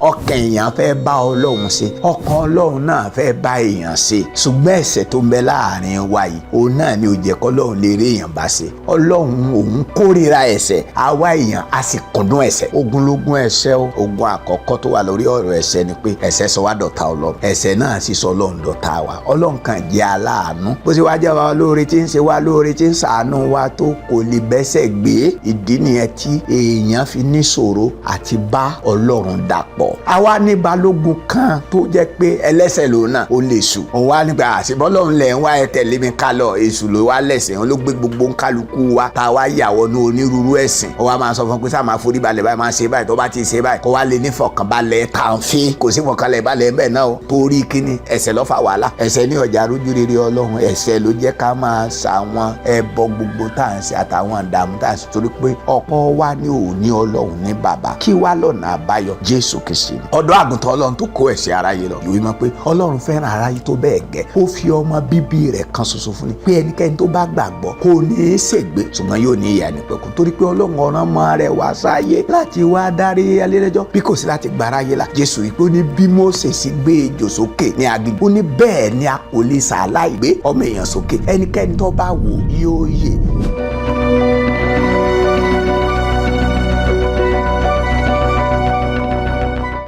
ọkàn èèyàn fẹ́ bá Ọlọ́run ṣe, ọkàn Ọlọ́run náà fẹ́ bá èèyàn ṣe, ṣùgbọ́n ẹ̀ṣẹ̀ tó ń bẹ láàrin wa yìí òun náà ni ó jẹ́ k'Ọlọ́run lè rí èèyàn bá ṣe. Ọlọ́run òun kórìíra ẹ̀ṣẹ̀, àwa èèyàn a sì kúndùn ẹ̀ṣẹ̀. Ogunlógún ẹ̀ṣẹ̀ o. Ogun àkọ́kọ́ tó wà lórí ọ̀rọ̀ ẹ̀ṣẹ̀ ni pé ẹ̀ṣẹ̀ sọ wá dọ̀tá Ọlọ́run, ẹ̀ṣẹ̀ náà sì sọ Ọlọ́run dọ̀tá wa. Ọlọ́run kàn jẹ́ aláàánú, bó ṣe wá jẹ́ wa lóore tí ń ṣe wá lóore tí ń ṣàánú wa tó kò lè bẹ́sẹ̀ gbé. Ìdí nìyẹn tí èèyàn fi níṣòro àti bá Ọlọ́run dàpọ̀. Àwa ní balógun kan tó jẹ́ pé ẹlẹ́ṣẹ̀ lòun náà ó lè sùn. Òun wá nígbà àṣebọ́lọ́run lẹ̀ ń wá ẹ tẹ̀lé mi ká lọ, èṣù ló wá lẹ̀sìn, òun ló gbé gbogbo kálukú wa tá a wá yàwọ̀ ní onírúurú ẹ̀sìn. Ó wá máa sọ fún pé sáà máa forí balẹ̀ báyìí, máa ṣe báyìí, tó bá ti ṣe báyìí kó wá lè ní fọkànbalẹ̀ kàǹfì. Kò sí fọkànbalẹ̀ balẹ̀ bẹ́ẹ̀ náà o, torí kíni ẹ̀ṣẹ̀ ló fa wàhálà. Ẹ̀ṣẹ̀ ní ọjà rójú rere Ọlọ́run, ẹ̀ṣẹ̀ ló jẹ́ ká máa ṣàwọn ẹbọ gbogbo tá à ń ṣe àtàwọn ìdààmú tá à ń ṣe, torí pé ọ̀pọ̀ wa ní òní Ọlọ́run ní bàbá. Kí wá lọ́nà àbáyọ? Jésù Kristi ni ọ̀dọ́ àgùntàn Ọlọ́run tó kó ẹ̀ṣẹ̀ aráyé lọ. Ìwé mọ̀ pé Ọlọ́run fẹ́ràn aráyé tó bẹ́ẹ̀ gẹ́, ó fi ọmọ bíbí rẹ̀ kan ṣoṣo fún ni, pé ẹnikẹ́ni tó bá gbàgbọ́ kò ní í ṣègbé ṣùgbọ́n yóò ní ìyà nípẹ̀kun. Torí pé Ọlọ́run ọ̀ràn ọmọ rẹ̀ wá sáyé láti wá dárí ẹlẹ́jọ́ bí kò sí láti gba aráyé là. Jésù wípé ó ní bí Mósè sì gbé ejò sókè ní aginjù, ó ní bẹ́ẹ̀ ni a kò lè ṣàláì gbé ọmọ èèyàn sókè. Ẹnikẹ́ni tó bá wò yóò yè.